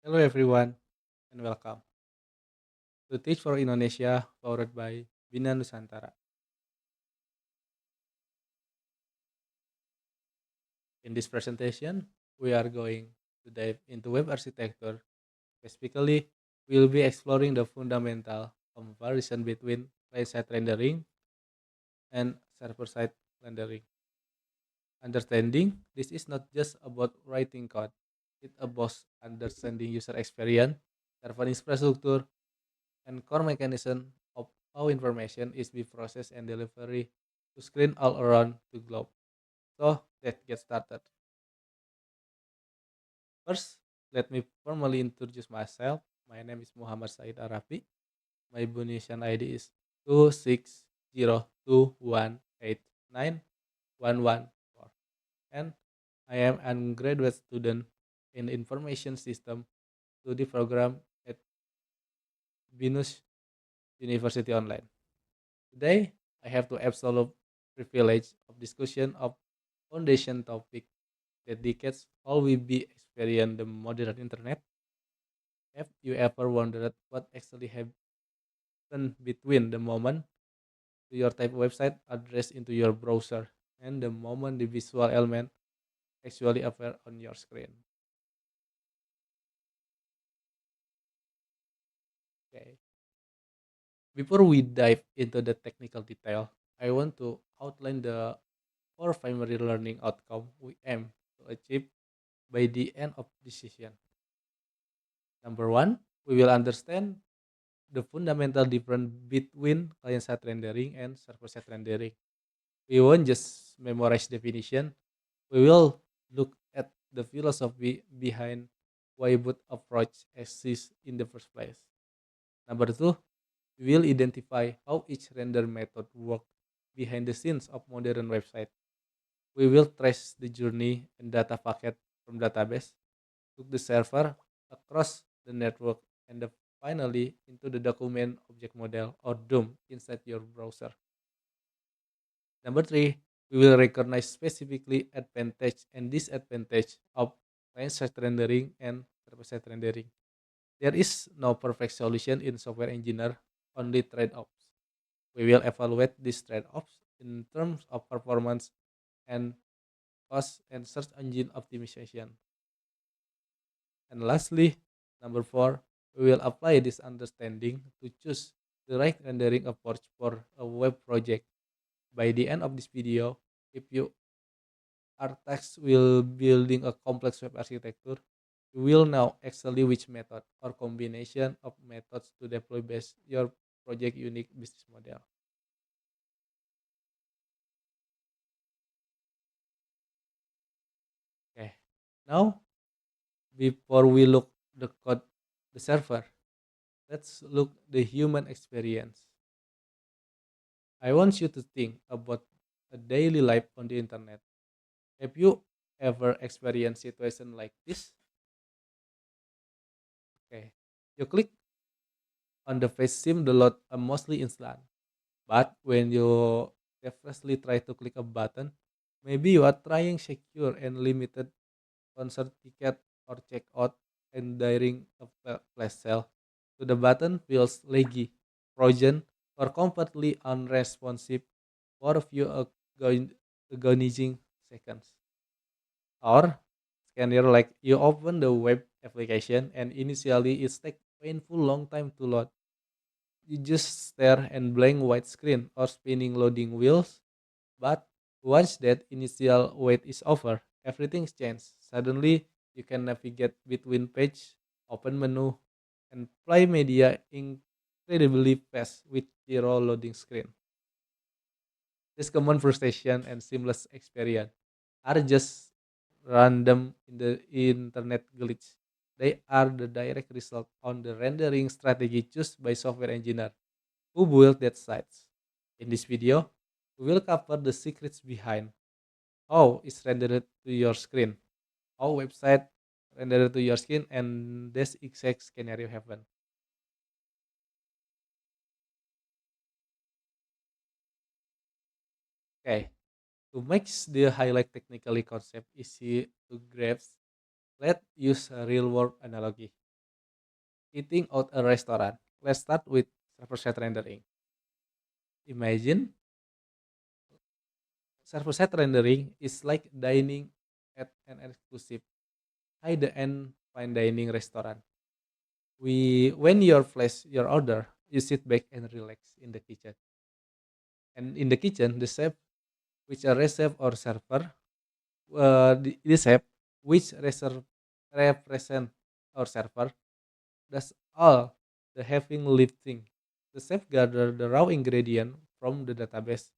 Hello everyone and welcome to Teach for Indonesia powered by Bina Nusantara. In this presentation, we are going to dive into web architecture. Specifically, we'll be exploring the fundamental comparison between client-side rendering and server-side rendering. Understanding this is not just about writing code, it's about understanding user experience, server infrastructure, and core mechanism of how information is being processed and delivered to screen all around the globe. So let's get started. First, let me formally introduce myself. My name is Muhammad Said Arabi. My Bunisian ID is 26021891114, and I am an graduate student in information system study program at Binus University Online. Today, I have the absolute privilege of discussion of foundation topic that decades how we be experience the modern internet. Have you ever wondered what actually happened between the moment your type website address into your browser and the moment the visual element actually appear on your screen? Okay. Before we dive into the technical detail, I want to outline the four primary learning outcome we aim to achieve by the end of this session. Number one, we will understand the fundamental difference between client-side rendering and server-side rendering. We won't just memorize definition. We will look at the philosophy behind why both approach exists in the first place. Number two, we will identify how each render method works behind the scenes of modern website. We will trace the journey and data packet from database to the server across the network and finally into the document object model or DOM inside your browser. Number three, we will recognize specifically advantage and disadvantage of client-side rendering and server-side rendering. There is no perfect solution in software engineer, only trade-offs. We will evaluate these trade-offs in terms of performance and cost and search engine optimization. And lastly, number four, we will apply this understanding to choose the right rendering approach for a web project. By the end of this video, if you are tasked with building a complex web architecture, you will know exactly which method or combination of methods to deploy based your project unique business model. Okay. Now, before we look the code, the server, let's look the human experience. I want you to think about a daily life on the internet. Have you ever experienced situation like this? Okay. You click on the face seem the load mostly instant. But when you desperately try to click a button, maybe you are trying secure and limited concert ticket or checkout and during a flash sale. So the button feels laggy, frozen, or completely unresponsive for a few agonizing seconds. Or scenario like you open the web application and initially it takes painful long time to load. You just stare and blank white screen or spinning loading wheels. But once that initial wait is over, everything's changed. Suddenly you can navigate between page, open menu, and play media incredibly fast with zero loading screen. This common frustration and seamless experience are just random in the internet glitch. They are the direct result on the rendering strategy chosen by software engineer who built that sites. In this video, we will cover the secrets behind how it's rendered to your screen, how website rendered to your screen, and this exact scenario happen. Okay, to make the highlight technically concept easy to grasp, let's use a real world analogy. eating out a restaurant. Let's start with server-side rendering. Imagine server-side rendering is like dining at an exclusive high-end fine dining restaurant. When you place your order, you sit back and relax in the kitchen. And in the kitchen, the chef, which a chef or server, the chef, which represent or server, does all the heavy lifting. The chef gather the raw ingredient from the database,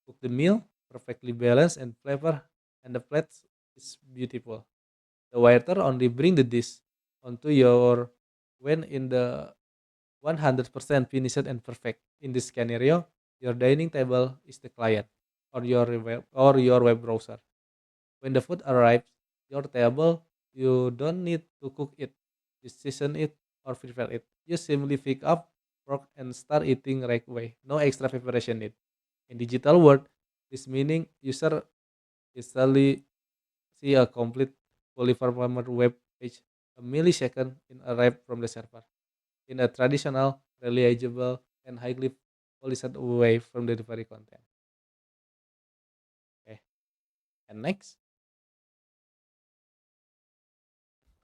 cook the meal perfectly balanced and flavor, and the plate is beautiful. The waiter only bring the dish onto your when in the 100% finished and perfect. In this scenario, your dining table is the client or your web browser. When the food arrives, your table, you don't need to cook it, you season it or prepare it. You simply pick up, fork, and start eating right away. No extra preparation need. In digital world, this meaning user instantly see a complete, fully formatted web page a millisecond in arrive from the server in a traditional, reliable, and highly policed way from the delivery content. Okay. And next,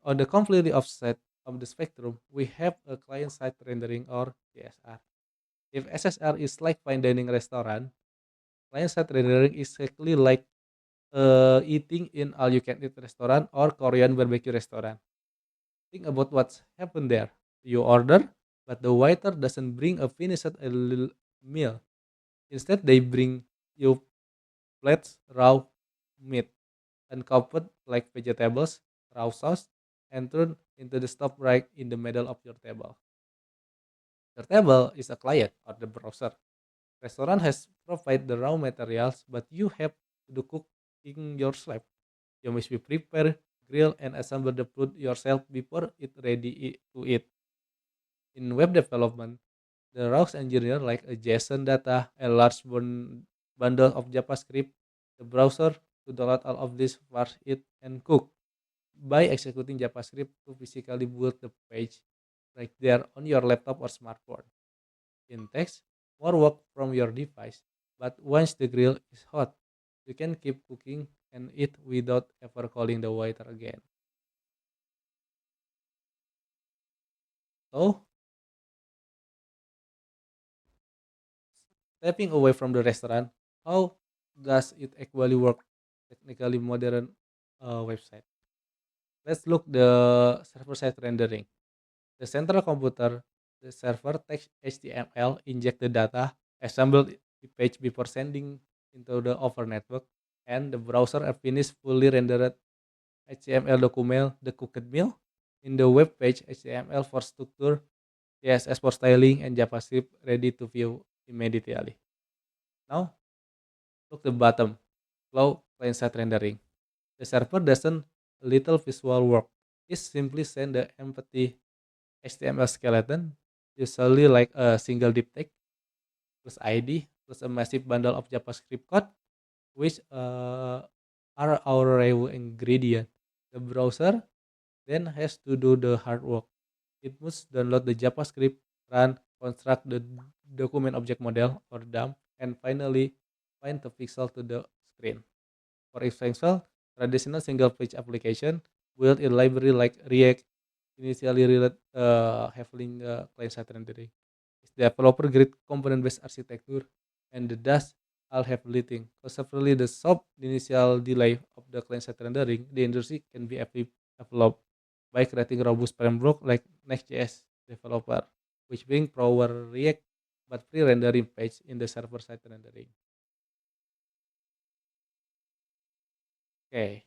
on the completely offset of the spectrum, we have a client-side rendering or CSR. If SSR is like fine dining restaurant, client-side rendering is exactly like eating in all-you-can-eat restaurant or Korean barbecue restaurant. Think about what's happened there. You order, but the waiter doesn't bring a finished meal. Instead, they bring you plates raw meat uncovered like vegetables, raw sauce, and thrown into the stop right in the middle of your table. Your table is a client or the browser. Restaurant has provided the raw materials, but you have to do cooking yourself. You must be prepare, grill, and assemble the food yourself before it ready to eat. In web development, the raw engineer like a JSON data, a large bundle of JavaScript, the browser to download all of this, parse it, and cook by executing JavaScript to physically build the page right there on your laptop or smartphone. In text, more work from your device, but once the grill is hot, you can keep cooking and eat without ever calling the waiter again. So, stepping away from the restaurant, how does it actually work technically modern website? Let's look the server-side rendering. The central computer, the server takes HTML, inject the data, assemble the page before sending into the over network, and the browser a finished fully rendered HTML document, the cooked meal. In the web page, HTML for structure, CSS for styling, and JavaScript ready to view immediately. Now, look the bottom, flow client-side rendering. The server doesn't little visual work. It simply send the empty HTML skeleton, usually like a single div tag plus ID plus a massive bundle of JavaScript code, which are our raw ingredient. The browser then has to do the hard work. It must download the JavaScript, run, construct the document object model or DOM, and finally find the pixel to the screen. For example, traditional single page application built in library like React initially relied heavily client-side rendering. Its developer grade component-based architecture and the Dash all have leading. Consequently, the shop the initial delay of the client-side rendering, the industry can be developed by creating robust framework like Next.js developer, which bring power React but pre-rendering page in the server-side rendering. Okay,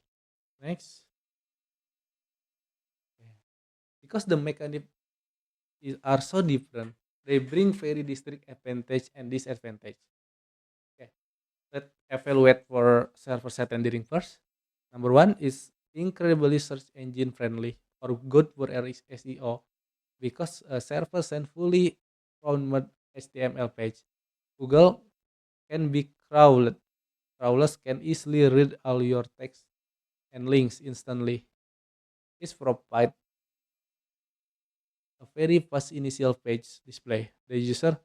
next. Because the mechanism are so different, they bring very distinct advantage and disadvantage. Okay, let's evaluate for server-side rendering first. Number one is incredibly search engine friendly or good for SEO because a server send fully formatted HTML page. Google can be crawled. Crawlers can easily read all your text and links instantly. This provide a very fast initial page display. The user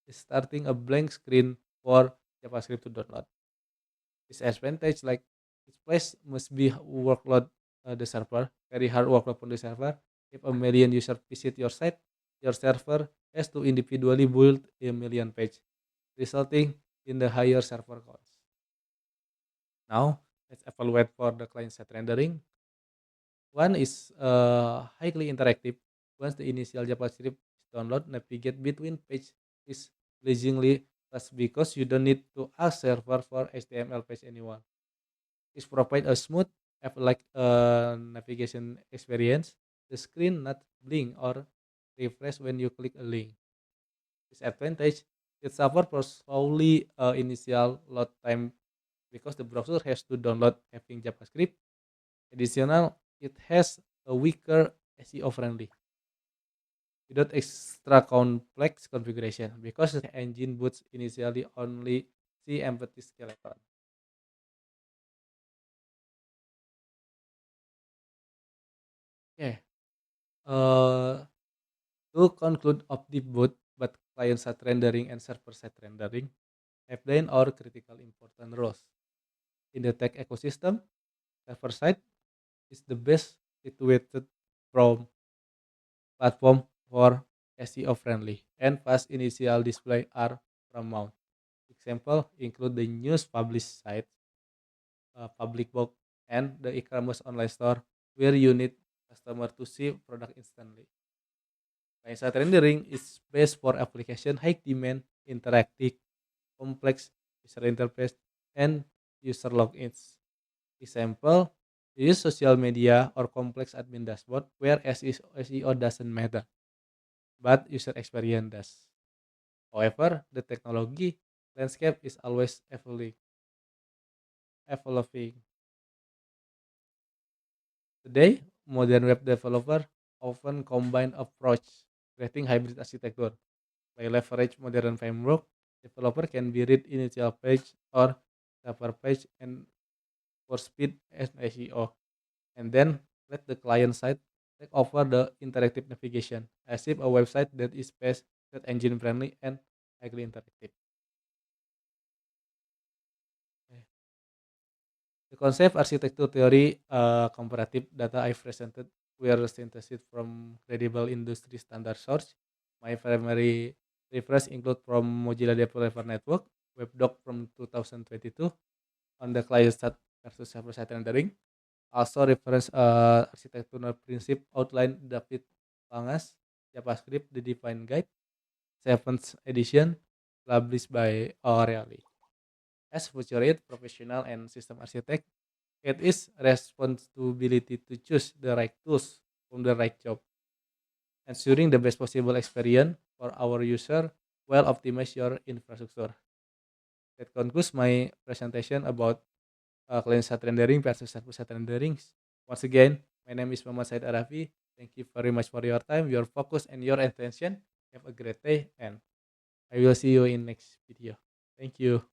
is starting a blank screen for JavaScript to download. Disadvantage like its place must be workload the server, very hard workload on the server. If a million user visit your site, your server has to individually build a million page, resulting in the higher server costs. Now let's evaluate for the client side rendering. One is highly interactive. Once the initial JavaScript is download, navigate between page is pleasingly fast because you don't need to ask server for HTML page anymore. It provides a smooth, like navigation experience. The screen not blink or refresh when you click a link. Disadvantage: it suffers for slowly initial load time because the browser has to download having JavaScript. Additional, it has a weaker SEO friendly without extra complex configuration because the engine boots initially only see empty skeleton. Okay. Uh, to conclude of the both but client side rendering and server side rendering have played our critical important roles in the tech ecosystem. Server side is the best situated from platform for SEO friendly and fast initial display are paramount. Example include the news published site, public book, and the e-commerce online store where you need customer to see product instantly. Client-side rendering is best for application high demand, interactive, complex user interface, and user logins. Example, use social media or complex admin dashboard where SEO doesn't matter, but user experience does. However, the technology landscape is always evolving. Today, modern web developer often combine approach, creating hybrid architecture. By leverage modern framework, developer can be read initial page or server page and for speed and SEO, and then let the client side take over the interactive navigation, as if a website that is fast, that engine friendly, and highly interactive. Okay. The concept architecture theory comparative data I presented were synthesis from credible industry standard source. My primary reference include from Mozilla Developer Network, WebDoc from 2022 on the client side versus server side rendering. Also reference architectural principle outline David Pangas, JavaScript The Defined Guide, 7th edition, published by O'Reilly. As futurist professional and system architect, it is responsibility to choose the right tools from the right job, ensuring the best possible experience for our user while optimize your infrastructure. That concludes my presentation about client-side rendering versus server-side rendering. Once again, my name is Muhammad Said Arafi. Thank you very much for your time, your focus, and your attention. Have a great day, and I will see you in next video. Thank you.